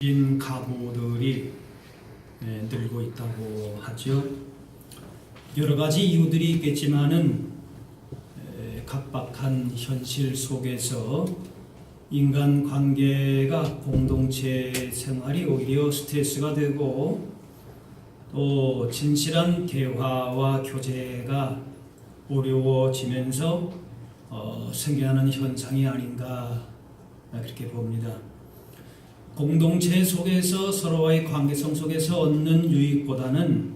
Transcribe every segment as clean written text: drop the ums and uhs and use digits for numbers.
인 가구들이 늘고 있다고 하죠. 여러 가지 이유들이 있겠지만은 각박한 현실 속에서 인간 관계가 공동체 생활이 오히려 스트레스가 되고 또 진실한 대화와 교제가 어려워지면서 생겨나는 현상이 아닌가 그렇게 봅니다. 공동체 속에서 서로와의 관계성 속에서 얻는 유익보다는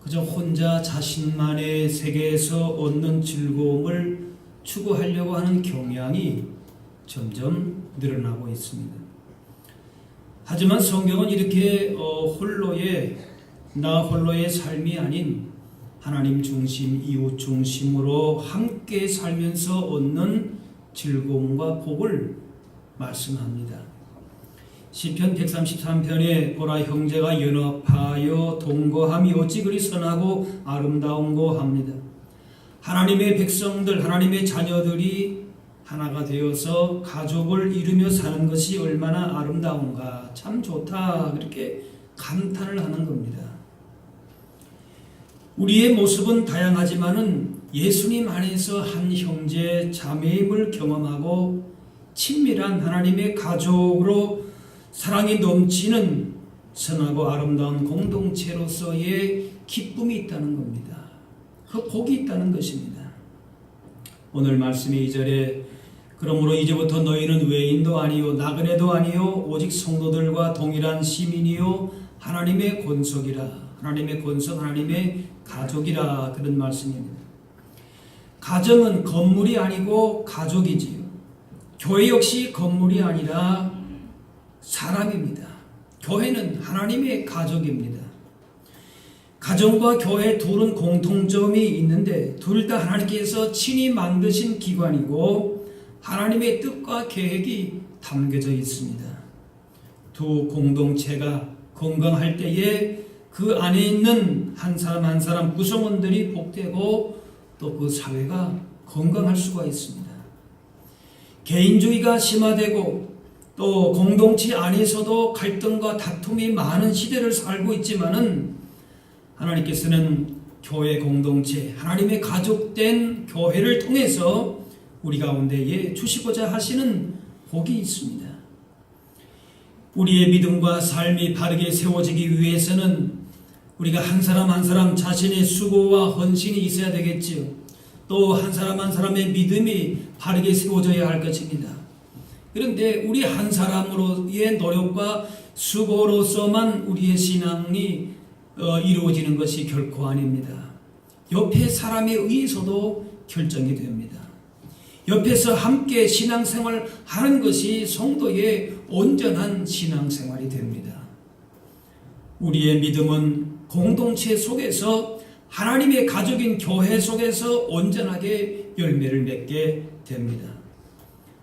그저 혼자 자신만의 세계에서 얻는 즐거움을 추구하려고 하는 경향이 점점 늘어나고 있습니다. 하지만 성경은 이렇게 나 홀로의 삶이 아닌 하나님 중심, 이웃 중심으로 함께 살면서 얻는 즐거움과 복을 말씀합니다. 시편 133편에 보라 형제가 연합하여 동거함이 어찌 그리 선하고 아름다운고 합니다. 하나님의 백성들, 하나님의 자녀들이 하나가 되어서 가족을 이루며 사는 것이 얼마나 아름다운가, 참 좋다, 그렇게 감탄을 하는 겁니다. 우리의 모습은 다양하지만은 예수님 안에서 한 형제 자매임을 경험하고 친밀한 하나님의 가족으로 사랑이 넘치는 선하고 아름다운 공동체로서의 기쁨이 있다는 겁니다. 그 복이 있다는 것입니다. 오늘 말씀의 2절에 그러므로 이제부터 너희는 외인도 아니요 나그네도 아니요 오직 성도들과 동일한 시민이요 하나님의 권속이라. 하나님의 권속, 하나님의 가족이라, 그런 말씀입니다. 가정은 건물이 아니고 가족이지요. 교회 역시 건물이 아니라 사람입니다. 교회는 하나님의 가족입니다. 가정과 교회 둘은 공통점이 있는데 둘 다 하나님께서 친히 만드신 기관이고 하나님의 뜻과 계획이 담겨져 있습니다. 두 공동체가 건강할 때에 그 안에 있는 한 사람 한 사람 구성원들이 복되고 또 그 사회가 건강할 수가 있습니다. 개인주의가 심화되고 또 공동체 안에서도 갈등과 다툼이 많은 시대를 살고 있지만은 하나님께서는 교회 공동체, 하나님의 가족된 교회를 통해서 우리 가운데에 주시고자 하시는 복이 있습니다. 우리의 믿음과 삶이 바르게 세워지기 위해서는 우리가 한 사람 한 사람 자신의 수고와 헌신이 있어야 되겠지요. 또 한 사람 한 사람의 믿음이 바르게 세워져야 할 것입니다. 그런데 우리 한 사람으로의 노력과 수고로서만 우리의 신앙이 이루어지는 것이 결코 아닙니다. 옆에 사람에 의해서도 결정이 됩니다. 옆에서 함께 신앙생활 하는 것이 성도의 온전한 신앙생활이 됩니다. 우리의 믿음은 공동체 속에서 하나님의 가족인 교회 속에서 온전하게 열매를 맺게 됩니다.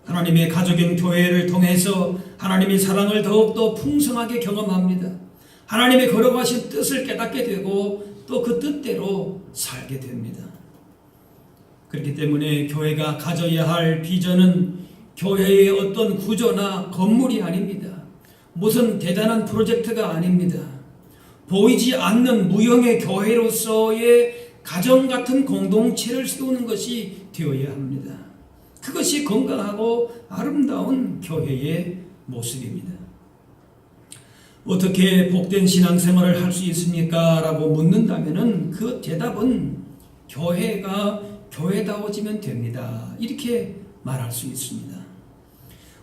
하나님의 가족인 교회를 통해서 하나님의 사랑을 더욱더 풍성하게 경험합니다. 하나님의 거룩하신 뜻을 깨닫게 되고 또 그 뜻대로 살게 됩니다. 그렇기 때문에 교회가 가져야 할 비전은 교회의 어떤 구조나 건물이 아닙니다. 무슨 대단한 프로젝트가 아닙니다. 보이지 않는 무형의 교회로서의 가정 같은 공동체를 세우는 것이 되어야 합니다. 그것이 건강하고 아름다운 교회의 모습입니다. 어떻게 복된 신앙생활을 할 수 있습니까? 라고 묻는다면 그 대답은 교회가 교회다워지면 됩니다. 이렇게 말할 수 있습니다.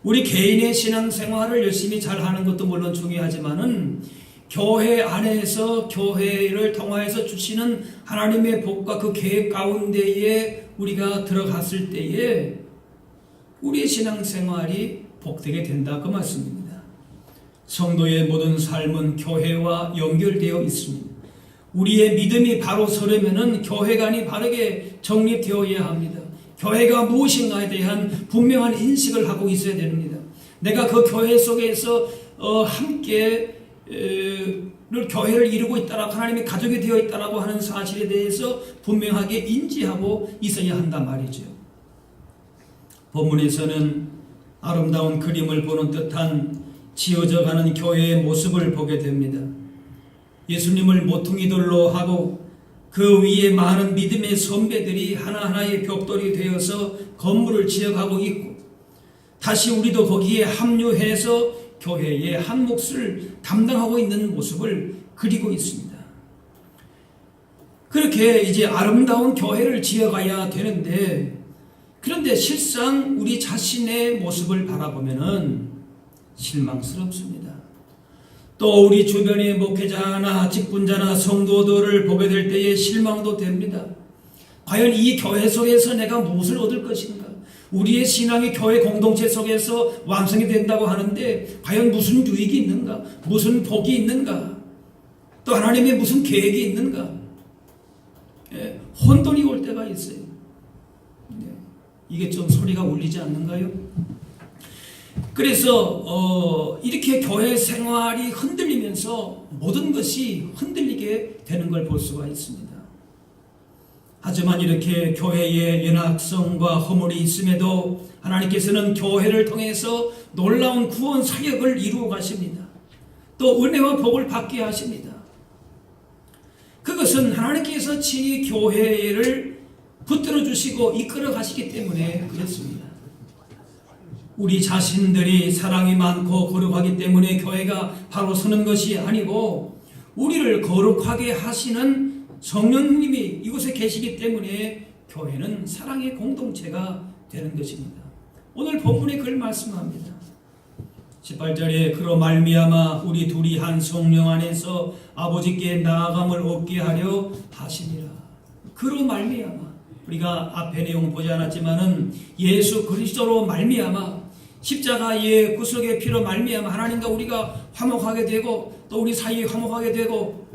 우리 개인의 신앙생활을 열심히 잘하는 것도 물론 중요하지만은 교회 안에서 교회를 통하여서 주시는 하나님의 복과 그 계획 가운데에 우리가 들어갔을 때에 우리의 신앙생활이 복되게 된다, 그 말씀입니다. 성도의 모든 삶은 교회와 연결되어 있습니다. 우리의 믿음이 바로 서려면은 교회관이 바르게 정립되어야 합니다. 교회가 무엇인가에 대한 분명한 인식을 하고 있어야 됩니다. 내가 그 교회 속에서 함께 교회를 이루고 있다라고, 하나님의 가족이 되어 있다라고 하는 사실에 대해서 분명하게 인지하고 있어야 한단 말이죠. 본문에서는 아름다운 그림을 보는 듯한 지어져 가는 교회의 모습을 보게 됩니다. 예수님을 모퉁이돌로 하고 그 위에 많은 믿음의 선배들이 하나하나의 벽돌이 되어서 건물을 지어가고 있고, 다시 우리도 거기에 합류해서 교회의 한 몫을 담당하고 있는 모습을 그리고 있습니다. 그렇게 이제 아름다운 교회를 지어가야 되는데, 그런데 실상 우리 자신의 모습을 바라보면은 실망스럽습니다. 또 우리 주변의 목회자나 직분자나 성도들을 보게 될 때에 실망도 됩니다. 과연 이 교회 속에서 내가 무엇을 얻을 것인가? 우리의 신앙이 교회 공동체 속에서 완성이 된다고 하는데 과연 무슨 유익이 있는가? 무슨 복이 있는가? 또 하나님의 무슨 계획이 있는가? 혼돈이 올 때가 있어요. 이게 좀 소리가 울리지 않는가요? 그래서 이렇게 교회 생활이 흔들리면서 모든 것이 흔들리게 되는 걸 볼 수가 있습니다. 하지만 이렇게 교회의 연합성과 허물이 있음에도 하나님께서는 교회를 통해서 놀라운 구원 사역을 이루어 가십니다. 또 은혜와 복을 받게 하십니다. 그것은 하나님께서 친히 교회를 붙들어 주시고 이끌어 가시기 때문에 그렇습니다. 우리 자신들이 사랑이 많고 거룩하기 때문에 교회가 바로 서는 것이 아니고, 우리를 거룩하게 하시는 성령님이 이곳에 계시기 때문에 교회는 사랑의 공동체가 되는 것입니다. 오늘 본문에 그걸 말씀합니다. 18절에 그로 말미암아 우리 둘이 한 성령 안에서 아버지께 나아감을 얻게 하려 하시니라. 그로 말미암아, 우리가 앞에 내용 보지 않았지만은 예수 그리스도로 말미암아, 십자가의 구속의 피로 말미암아 하나님과 우리가 화목하게 되고, 또 우리 사이에 화목하게 되고,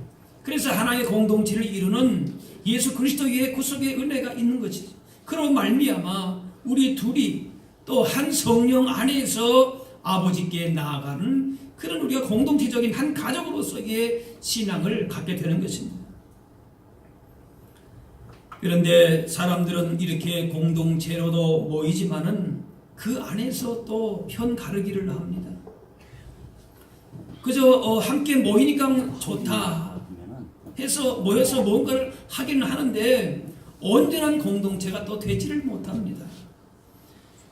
그래서 하나의 공동체를 이루는 예수 그리스도의 구속의 은혜가 있는 것이죠. 그로 말미암아 우리 둘이 또 한 성령 안에서 아버지께 나아가는 그런 우리가 공동체적인 한 가족으로서의 신앙을 갖게 되는 것입니다. 그런데 사람들은 이렇게 공동체로도 모이지만은 그 안에서 또 편 가르기를 합니다. 그저 함께 모이니까 좋다 해서 모여서 뭔가를 하기는 하는데 온전한 공동체가 또 되지를 못합니다.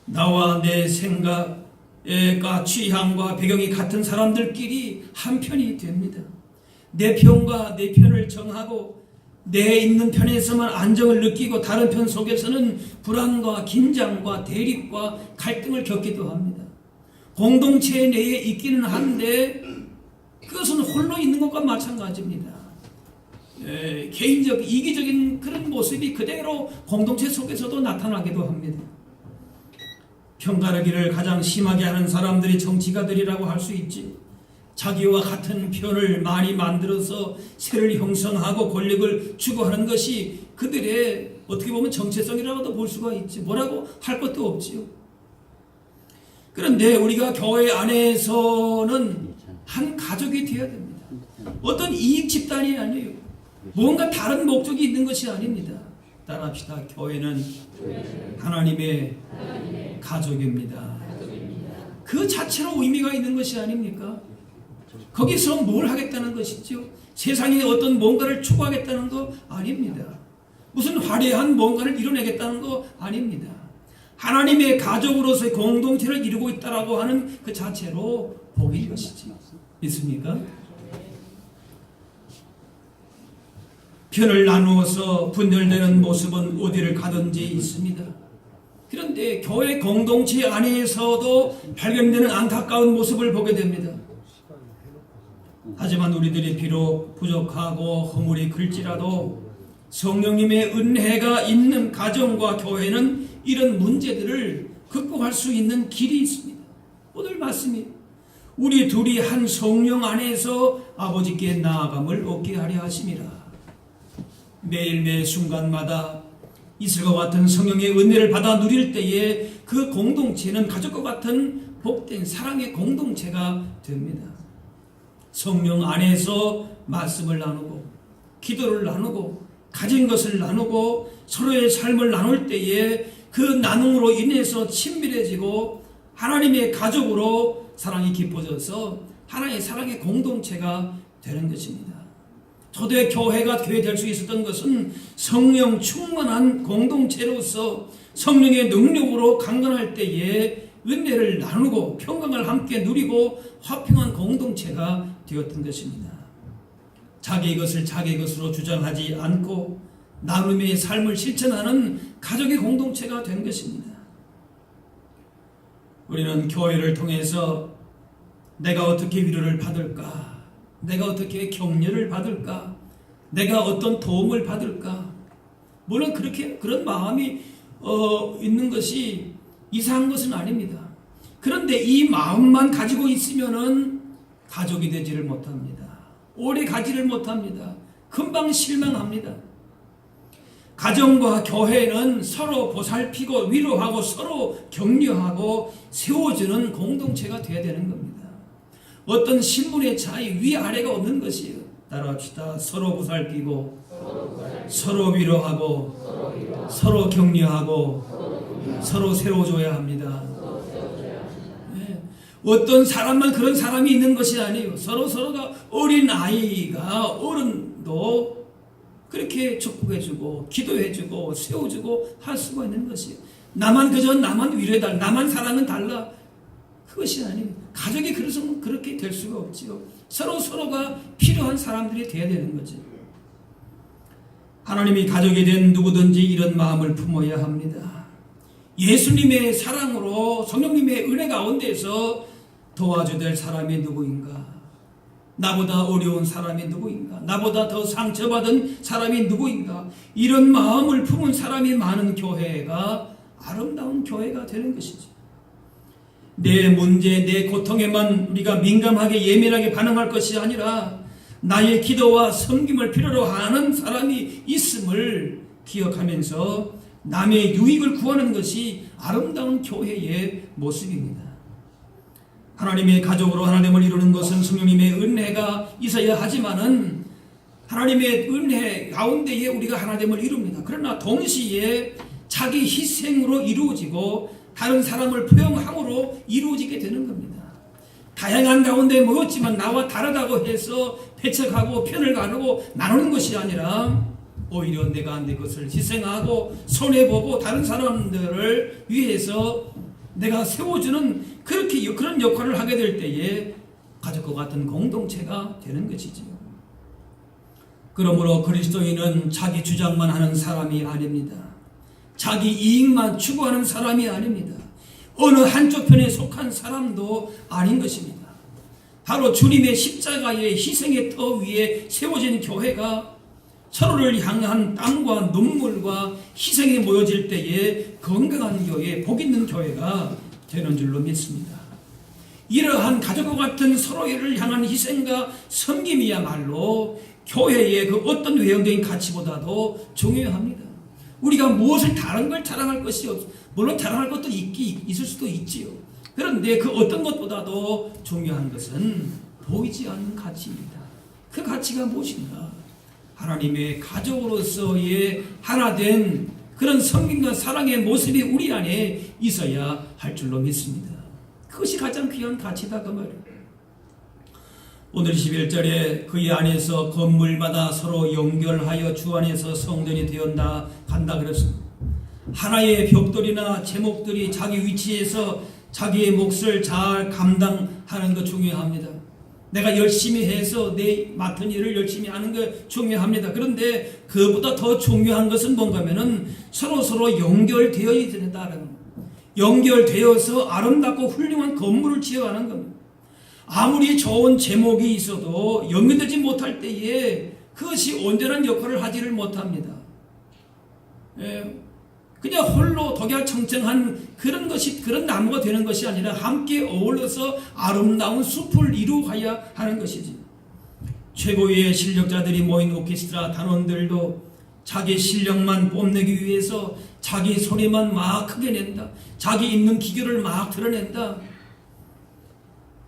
나와 내 생각과 취향과 배경이 같은 사람들끼리 한 편이 됩니다. 내 편과 내 편을 정하고 내 있는 편에서만 안정을 느끼고 다른 편 속에서는 불안과 긴장과 대립과 갈등을 겪기도 합니다. 공동체 내에 있기는 한데 그것은 홀로 있는 것과 마찬가지입니다. 개인적 이기적인 그런 모습이 그대로 공동체 속에서도 나타나기도 합니다. 편가르기를 가장 심하게 하는 사람들이 정치가들이라고 할 수 있지. 자기와 같은 편을 많이 만들어서 세를 형성하고 권력을 추구하는 것이 그들의 어떻게 보면 정체성이라고도 볼 수가 있지. 뭐라고 할 것도 없지요. 그런데 우리가 교회 안에서는 한 가족이 되어야 됩니다. 어떤 이익 집단이 아니에요. 뭔가 다른 목적이 있는 것이 아닙니다. 따라합시다. 교회는 하나님의 가족입니다. 그 자체로 의미가 있는 것이 아닙니까? 거기서 뭘 하겠다는 것이죠? 세상에 어떤 뭔가를 추구하겠다는 거 아닙니다. 무슨 화려한 뭔가를 이뤄내겠다는 거 아닙니다. 하나님의 가족으로서의 공동체를 이루고 있다라고 하는 그 자체로 복인 것이지. 믿습니까? 편을 나누어서 분열되는 모습은 어디를 가든지 있습니다. 그런데 교회 공동체 안에서도 발견되는 안타까운 모습을 보게 됩니다. 하지만 우리들이 비록 부족하고 허물이 글지라도 성령님의 은혜가 있는 가정과 교회는 이런 문제들을 극복할 수 있는 길이 있습니다. 오늘 말씀이 우리 둘이 한 성령 안에서 아버지께 나아감을 얻게 하려 하심이라. 매일 매 순간마다 있을 것 같은 성령의 은혜를 받아 누릴 때에 그 공동체는 가족과 같은 복된 사랑의 공동체가 됩니다. 성령 안에서 말씀을 나누고 기도를 나누고 가진 것을 나누고 서로의 삶을 나눌 때에 그 나눔으로 인해서 친밀해지고 하나님의 가족으로 사랑이 깊어져서 하나의 사랑의 공동체가 되는 것입니다. 초대 교회가 교회 될 수 있었던 것은 성령 충만한 공동체로서 성령의 능력으로 강건할 때에 은혜를 나누고 평강을 함께 누리고 화평한 공동체가 되었던 것입니다. 자기의 것을 자기의 것으로 주장하지 않고 나눔의 삶을 실천하는 가족의 공동체가 된 것입니다. 우리는 교회를 통해서 내가 어떻게 위로를 받을까? 내가 어떻게 격려를 받을까? 내가 어떤 도움을 받을까? 물론 그런 마음이 있는 것이 이상한 것은 아닙니다. 그런데 이 마음만 가지고 있으면은 가족이 되지를 못합니다. 오래 가지를 못합니다. 금방 실망합니다. 가정과 교회는 서로 보살피고 위로하고 서로 격려하고 세워주는 공동체가 되어야 되는 겁니다. 어떤 신분의 차이, 위아래가 없는 것이에요. 따라합시다. 서로 보살피고 서로 위로하고 서로 격려하고 서로 세워줘야 합니다. 네. 어떤 사람만 그런 사람이 있는 것이 아니에요. 서로가 어린 아이가 어른도 그렇게 축복해주고 기도해주고 세워주고 할 수가 있는 것이에요. 나만 위로해달라, 나만 사랑은 달라, 그것이 아니에요. 가족이 그렇게 될 수가 없지요. 서로가 필요한 사람들이 되어야 되는 거죠. 하나님이 가족이 된 누구든지 이런 마음을 품어야 합니다. 예수님의 사랑으로 성령님의 은혜 가운데서 도와줘야 될 사람이 누구인가? 나보다 어려운 사람이 누구인가? 나보다 더 상처받은 사람이 누구인가? 이런 마음을 품은 사람이 많은 교회가 아름다운 교회가 되는 것이죠. 내 문제, 내 고통에만 우리가 민감하게 예민하게 반응할 것이 아니라 나의 기도와 섬김을 필요로 하는 사람이 있음을 기억하면서 남의 유익을 구하는 것이 아름다운 교회의 모습입니다. 하나님의 가족으로 하나님을 이루는 것은 성령님의 은혜가 있어야 하지만은 하나님의 은혜 가운데에 우리가 하나님을 이룹니다. 그러나 동시에 자기 희생으로 이루어지고 다른 사람을 포용함으로 이루어지게 되는 겁니다. 다양한 가운데 모였지만 나와 다르다고 해서 배척하고 편을 가르고 나누는 것이 아니라 오히려 내가 내 것을 희생하고 손해보고 다른 사람들을 위해서 내가 세워주는 그런 역할을 하게 될 때에 가족과 같은 공동체가 되는 것이지요. 그러므로 그리스도인은 자기 주장만 하는 사람이 아닙니다. 자기 이익만 추구하는 사람이 아닙니다. 어느 한쪽 편에 속한 사람도 아닌 것입니다. 바로 주님의 십자가의 희생의 터 위에 세워진 교회가 서로를 향한 땀과 눈물과 희생이 모여질 때에 건강한 교회, 복 있는 교회가 되는 줄로 믿습니다. 이러한 가족과 같은 서로를 향한 희생과 섬김이야말로 교회의 그 어떤 외형적인 가치보다도 중요합니다. 우리가 무엇을 다른 걸 자랑할 것이 없어. 물론 자랑할 것도 있을 수도 있지요. 그런데 그 어떤 것보다도 중요한 것은 보이지 않는 가치입니다. 그 가치가 무엇인가? 하나님의 가족으로서의 하나 된 그런 섬김과 사랑의 모습이 우리 안에 있어야 할 줄로 믿습니다. 그것이 가장 귀한 가치다 그 말이에요. 오늘 11절에 그의 안에서 건물마다 서로 연결하여 주 안에서 성전이 되었다 간다 그랬습니다. 하나의 벽돌이나 제목들이 자기 위치에서 자기의 몫을 잘 감당하는 것 중요합니다. 내가 열심히 해서 내 맡은 일을 열심히 하는 것 중요합니다. 그런데 그보다 더 중요한 것은 뭔가 하면은 서로 연결되어야 된다는 겁니다. 연결되어서 아름답고 훌륭한 건물을 지어가는 겁니다. 아무리 좋은 제목이 있어도 연결되지 못할 때에 그것이 온전한 역할을 하지를 못합니다. 그냥 홀로 독야청청한 그런 나무가 되는 것이 아니라 함께 어울려서 아름다운 숲을 이루어가야 하는 것이지. 최고의 실력자들이 모인 오케스트라 단원들도 자기 실력만 뽐내기 위해서 자기 소리만 막 크게 낸다. 자기 있는 기교를 막 드러낸다.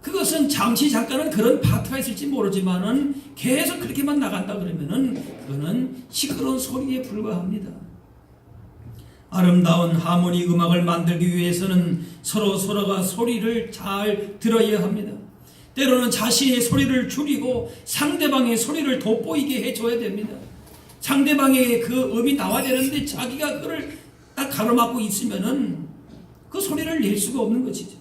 그것은 잠깐은 그런 파트가 있을지 모르지만은 계속 그렇게만 나간다 그러면은 그거는 시끄러운 소리에 불과합니다. 아름다운 하모니 음악을 만들기 위해서는 서로가 소리를 잘 들어야 합니다. 때로는 자신의 소리를 줄이고 상대방의 소리를 돋보이게 해줘야 됩니다. 상대방의 그 음이 나와야 되는데 자기가 그걸 딱 가로막고 있으면은 그 소리를 낼 수가 없는 것이죠.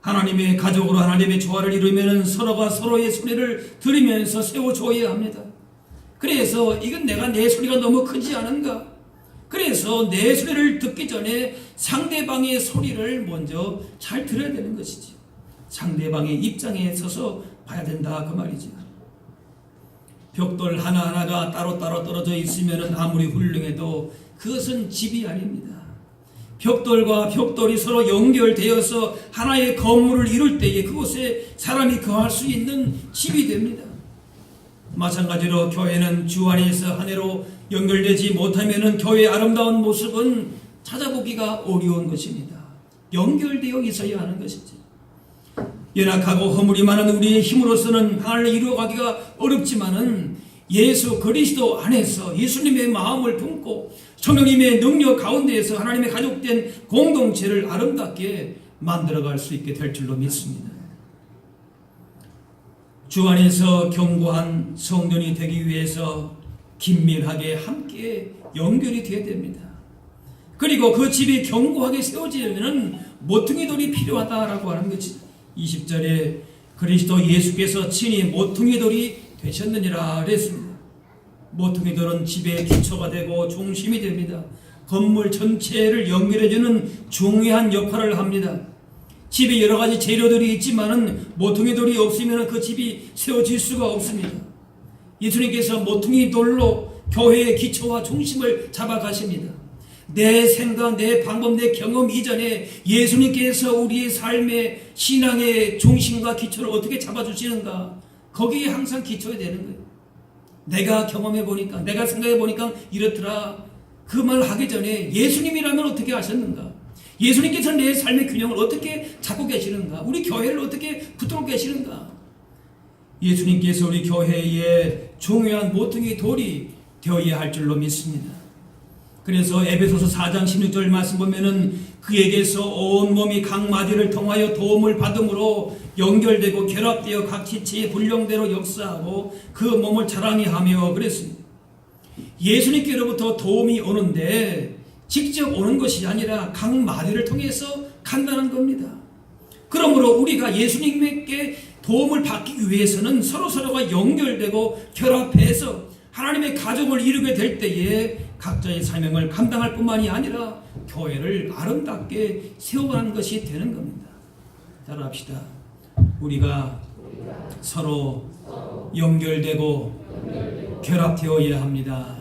하나님의 가족으로 하나님의 조화를 이루면은 서로가 서로의 소리를 들으면서 세워줘야 합니다. 그래서 이건 내 소리가 너무 크지 않은가? 그래서 내 소리를 듣기 전에 상대방의 소리를 먼저 잘 들어야 되는 것이지. 상대방의 입장에 서서 봐야 된다 그 말이지. 벽돌 하나하나가 따로따로 떨어져 있으면 아무리 훌륭해도 그것은 집이 아닙니다. 벽돌과 벽돌이 서로 연결되어서 하나의 건물을 이룰 때에 그곳에 사람이 거할 수 있는 집이 됩니다. 마찬가지로 교회는 주 안에서 한 해로 연결되지 못하면 교회의 아름다운 모습은 찾아보기가 어려운 것입니다. 연결되어 있어야 하는 것이지. 연약하고 허물이 많은 우리의 힘으로서는 하나님을 이루어가기가 어렵지만은 예수 그리스도 안에서 예수님의 마음을 품고 성령님의 능력 가운데에서 하나님의 가족된 공동체를 아름답게 만들어갈 수 있게 될 줄로 믿습니다. 주 안에서 견고한 성전이 되기 위해서 긴밀하게 함께 연결이 되어야 됩니다. 그리고 그 집이 견고하게 세워지려면 모퉁이 돌이 필요하다라고 하는 것이 20절에 그리스도 예수께서 친히 모퉁이 돌이 되셨느니라 그랬습니다. 모퉁이 돌은 집의 기초가 되고 중심이 됩니다. 건물 전체를 연결해주는 중요한 역할을 합니다. 집에 여러 가지 재료들이 있지만은 모퉁이 돌이 없으면 그 집이 세워질 수가 없습니다. 예수님께서 모퉁이 돌로 교회의 기초와 중심을 잡아가십니다. 내 생각, 내 방법, 내 경험 이전에 예수님께서 우리의 삶의 신앙의 중심과 기초를 어떻게 잡아주시는가, 거기에 항상 기초가 되는 거예요. 내가 경험해 보니까, 내가 생각해 보니까 이렇더라. 그 말을 하기 전에 예수님이라면 어떻게 하셨는가, 예수님께서 내 삶의 균형을 어떻게 잡고 계시는가, 우리 교회를 어떻게 붙들고 계시는가. 예수님께서 우리 교회의 중요한 모퉁이 돌이 되어야 할 줄로 믿습니다. 그래서 에베소서 4장 16절 말씀 보면은 그에게서 온 몸이 각 마디를 통하여 도움을 받음으로 연결되고 결합되어 각 지체의 분량대로 역사하고 그 몸을 자랑히 하며 그랬습니다. 예수님께로부터 도움이 오는데 직접 오는 것이 아니라 각 마디를 통해서 간다는 겁니다. 그러므로 우리가 예수님께 도움을 받기 위해서는 서로가 연결되고 결합해서 하나님의 가족을 이루게 될 때에 각자의 사명을 감당할 뿐만이 아니라 교회를 아름답게 세워가는 것이 되는 겁니다. 따라합시다. 우리가 서로 연결되고 결합되어야 합니다.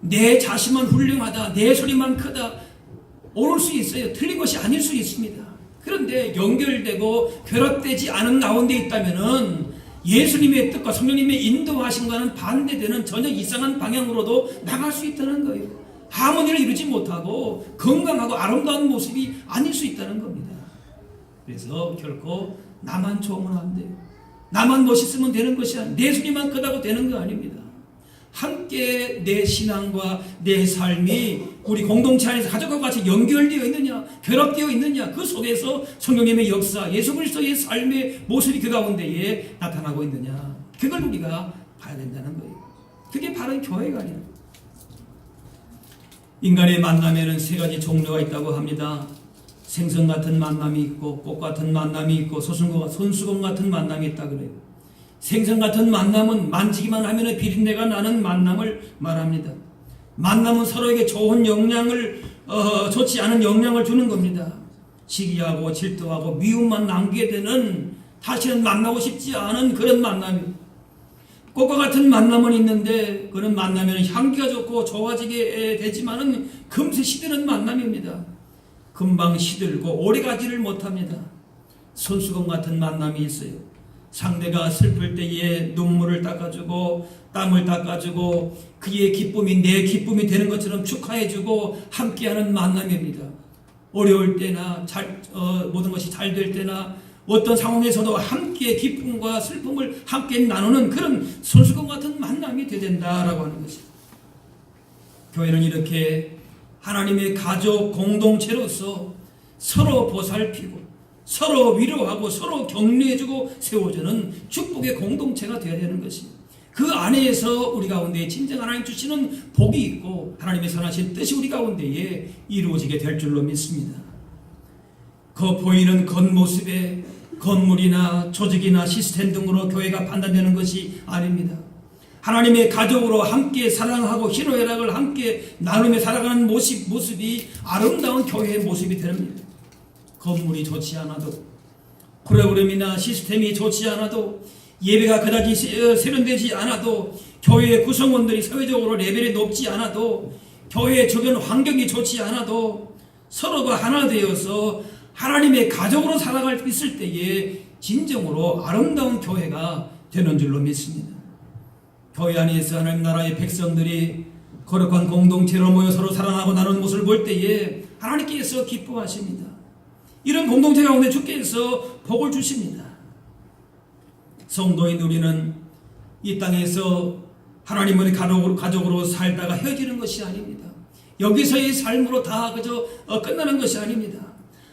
내 자신만 훌륭하다, 내 소리만 크다, 옳을 수 있어요. 틀린 것이 아닐 수 있습니다. 그런데 연결되고 결합되지 않은 가운데 있다면은 예수님의 뜻과 성령님의 인도하심과는 반대되는 전혀 이상한 방향으로도 나갈 수 있다는 거예요. 하모니를 이루지 못하고 건강하고 아름다운 모습이 아닐 수 있다는 겁니다. 그래서 결코 나만 좋으면 안 돼요. 나만 멋있으면 되는 것이 아니에요. 내 소리만 크다고 되는 거 아닙니다. 함께 내 신앙과 내 삶이 우리 공동체 안에서 가족과 같이 연결되어 있느냐, 결합되어 있느냐, 그 속에서 성령님의 역사, 예수 그리스도의 삶의 모습이 그 가운데에 나타나고 있느냐, 그걸 우리가 봐야 된다는 거예요. 그게 바로 교회가 아니에요. 인간의 만남에는 세 가지 종류가 있다고 합니다. 생선 같은 만남이 있고, 꽃 같은 만남이 있고, 손수건 같은 만남이 있다 그래요. 생선 같은 만남은 만지기만 하면 비린내가 나는 만남을 말합니다. 만남은 서로에게 좋은 영향을 좋지 않은 영향을 주는 겁니다. 시기하고 질투하고 미움만 남게 되는, 다시는 만나고 싶지 않은 그런 만남입니다. 꽃과 같은 만남은 있는데 그런 만나면 향기가 좋고 좋아지게 되지만은 금세 시드는 만남입니다. 금방 시들고 오래가지를 못합니다. 손수건 같은 만남이 있어요. 상대가 슬플 때에 눈물을 닦아주고 땀을 닦아주고 그의 기쁨이 내 기쁨이 되는 것처럼 축하해주고 함께하는 만남입니다. 어려울 때나 모든 것이 잘 될 때나 어떤 상황에서도 함께 기쁨과 슬픔을 함께 나누는 그런 손수건 같은 만남이 되야 된다라고 하는 것입니다. 교회는 이렇게 하나님의 가족 공동체로서 서로 보살피고 서로 위로하고 서로 격려해주고 세워주는 축복의 공동체가 되어야 되는 것입니다. 그 안에서 우리 가운데 진정 하나님 주시는 복이 있고 하나님의 선하신 뜻이 우리 가운데에 이루어지게 될 줄로 믿습니다. 그 보이는 겉모습에 건물이나 조직이나 시스템 등으로 교회가 판단되는 것이 아닙니다. 하나님의 가족으로 함께 사랑하고 희노애락을 함께 나누며 살아가는 모습이 아름다운 교회의 모습이 됩니다. 건물이 좋지 않아도, 프로그램이나 시스템이 좋지 않아도, 예배가 그다지 세련되지 않아도, 교회의 구성원들이 사회적으로 레벨이 높지 않아도, 교회의 주변 환경이 좋지 않아도 서로가 하나 되어서 하나님의 가족으로 살아갈 수 있을 때에 진정으로 아름다운 교회가 되는 줄로 믿습니다. 교회 안에서 하나님 나라의 백성들이 거룩한 공동체로 모여 서로 사랑하고 나누는 모습을 볼 때에 하나님께서 기뻐하십니다. 이런 공동체 가운데 주께서 복을 주십니다. 성도인 우리는 이 땅에서 하나님의 가족으로 살다가 헤어지는 것이 아닙니다. 여기서의 삶으로 다 그저 끝나는 것이 아닙니다.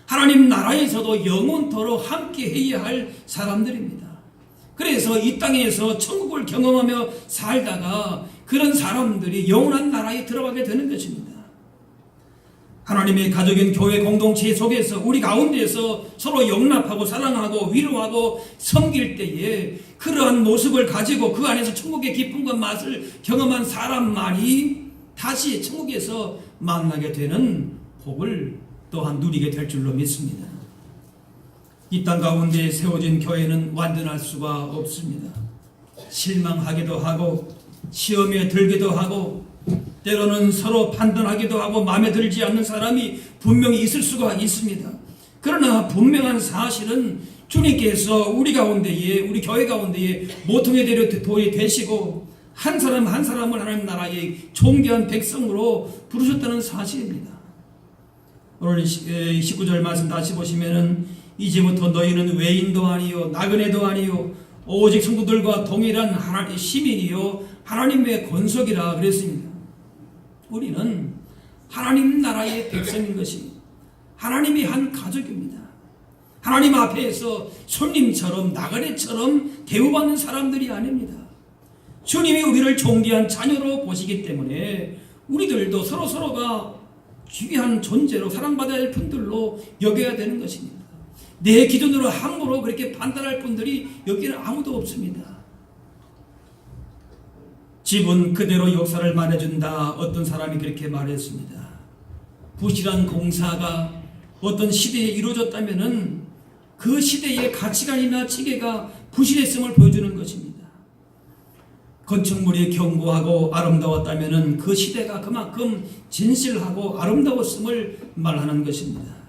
하나님 나라에서도 영원토록 함께 해야 할 사람들입니다. 그래서 이 땅에서 천국을 경험하며 살다가 그런 사람들이 영원한 나라에 들어가게 되는 것입니다. 하나님의 가족인 교회 공동체 속에서 우리 가운데서 서로 용납하고 사랑하고 위로하고 섬길 때에 그러한 모습을 가지고 그 안에서 천국의 기쁨과 맛을 경험한 사람만이 다시 천국에서 만나게 되는 복을 또한 누리게 될 줄로 믿습니다. 이 땅 가운데 세워진 교회는 완전할 수가 없습니다. 실망하기도 하고 시험에 들기도 하고 때로는 서로 판단하기도 하고 마음에 들지 않는 사람이 분명히 있을 수가 있습니다. 그러나 분명한 사실은 주님께서 우리 가운데에 우리 교회 가운데에 모퉁이 돌이 되시고 한 사람 한 사람을 하나님 나라의 존귀한 백성으로 부르셨다는 사실입니다. 오늘 19절 말씀 다시 보시면은 이제부터 너희는 외인도 아니요 나그네도 아니요 오직 성도들과 동일한 하나님의 시민이요 하나님의 권속이라 그랬습니다. 우리는 하나님 나라의 백성인 것입니다. 하나님이 한 가족입니다. 하나님 앞에서 손님처럼 나그네처럼 대우받는 사람들이 아닙니다. 주님이 우리를 존귀한 자녀로 보시기 때문에 우리들도 서로가 귀한 존재로 사랑받아야 할 분들로 여겨야 되는 것입니다. 내 기준으로 함부로 그렇게 판단할 분들이 여기는 아무도 없습니다. 집은 그대로 역사를 말해준다. 어떤 사람이 그렇게 말했습니다. 부실한 공사가 어떤 시대에 이루어졌다면은 그 시대의 가치관이나 지혜가 부실했음을 보여주는 것입니다. 건축물이 견고하고 아름다웠다면은 그 시대가 그만큼 진실하고 아름다웠음을 말하는 것입니다.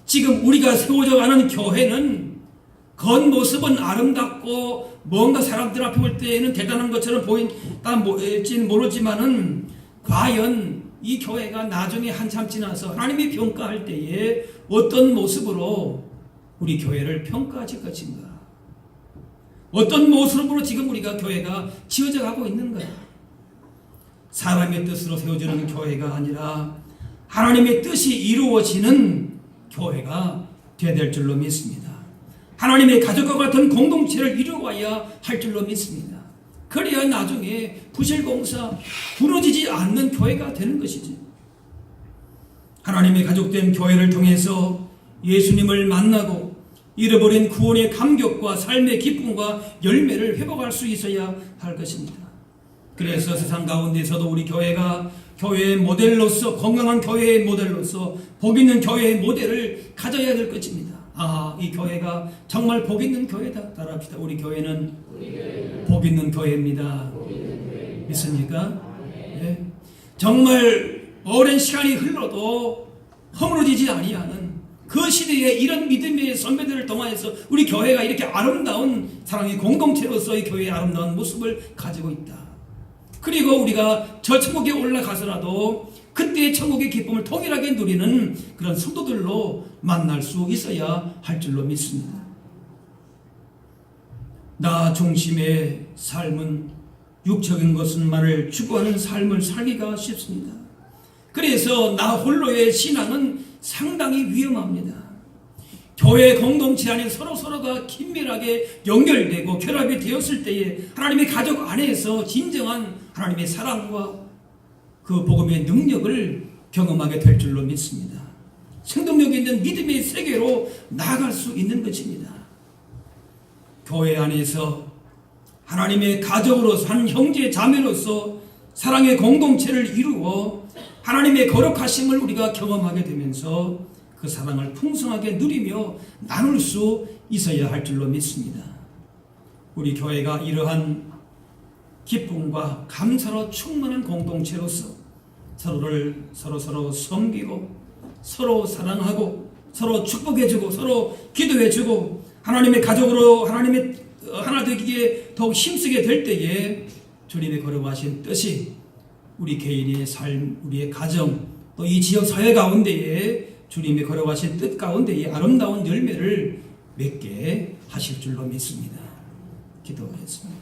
지금 우리가 세워져 가는 교회는 겉모습은 아름답고 뭔가 사람들 앞에 볼 때에는 대단한 것처럼 보일지는 모르지만은 과연 이 교회가 나중에 한참 지나서 하나님이 평가할 때에 어떤 모습으로 우리 교회를 평가하실 것인가? 어떤 모습으로 지금 우리가 교회가 지어져 가고 있는가? 사람의 뜻으로 세워지는 교회가 아니라 하나님의 뜻이 이루어지는 교회가 되어야 될 줄로 믿습니다. 하나님의 가족과 같은 공동체를 이루어야 할 줄로 믿습니다. 그래야 나중에 부실공사 부러지지 않는 교회가 되는 것이지. 하나님의 가족된 교회를 통해서 예수님을 만나고 잃어버린 구원의 감격과 삶의 기쁨과 열매를 회복할 수 있어야 할 것입니다. 그래서 세상 가운데서도 우리 교회가 교회의 모델로서 건강한 교회의 모델로서 복 있는 교회의 모델을 가져야 될 것입니다. 이 교회가 정말 복 있는 교회다. 따라합시다. 우리 교회는 복 있는 교회입니다. 믿습니까? 네. 정말 오랜 시간이 흘러도 허물어지지 아니하는 그 시대에 이런 믿음의 선배들을 통하여서 우리 교회가 이렇게 아름다운 사랑의 공동체로서의 교회의 아름다운 모습을 가지고 있다. 그리고 우리가 저 천국에 올라가서라도 그때의 천국의 기쁨을 통일하게 누리는 그런 성도들로 만날 수 있어야 할 줄로 믿습니다. 나 중심의 삶은 육적인 것만을 추구하는 삶을 살기가 쉽습니다. 그래서 나 홀로의 신앙은 상당히 위험합니다. 교회 공동체 안에 서로가 긴밀하게 연결되고 결합이 되었을 때에 하나님의 가족 안에서 진정한 하나님의 사랑과 그 복음의 능력을 경험하게 될 줄로 믿습니다. 생동력 있는 믿음의 세계로 나아갈 수 있는 것입니다. 교회 안에서 하나님의 가족으로서 한 형제 자매로서 사랑의 공동체를 이루어 하나님의 거룩하심을 우리가 경험하게 되면서 그 사랑을 풍성하게 누리며 나눌 수 있어야 할 줄로 믿습니다. 우리 교회가 이러한 기쁨과 감사로 충만한 공동체로서 서로 섬기고 서로 사랑하고 서로 축복해주고 서로 기도해주고 하나님의 가족으로 하나님의 하나 되기에 더욱 힘쓰게 될 때에 주님의 거룩하신 뜻이 우리 개인의 삶, 우리의 가정, 또 이 지역 사회 가운데에 주님의 거룩하신 뜻 가운데에 아름다운 열매를 맺게 하실 줄로 믿습니다. 기도하겠습니다.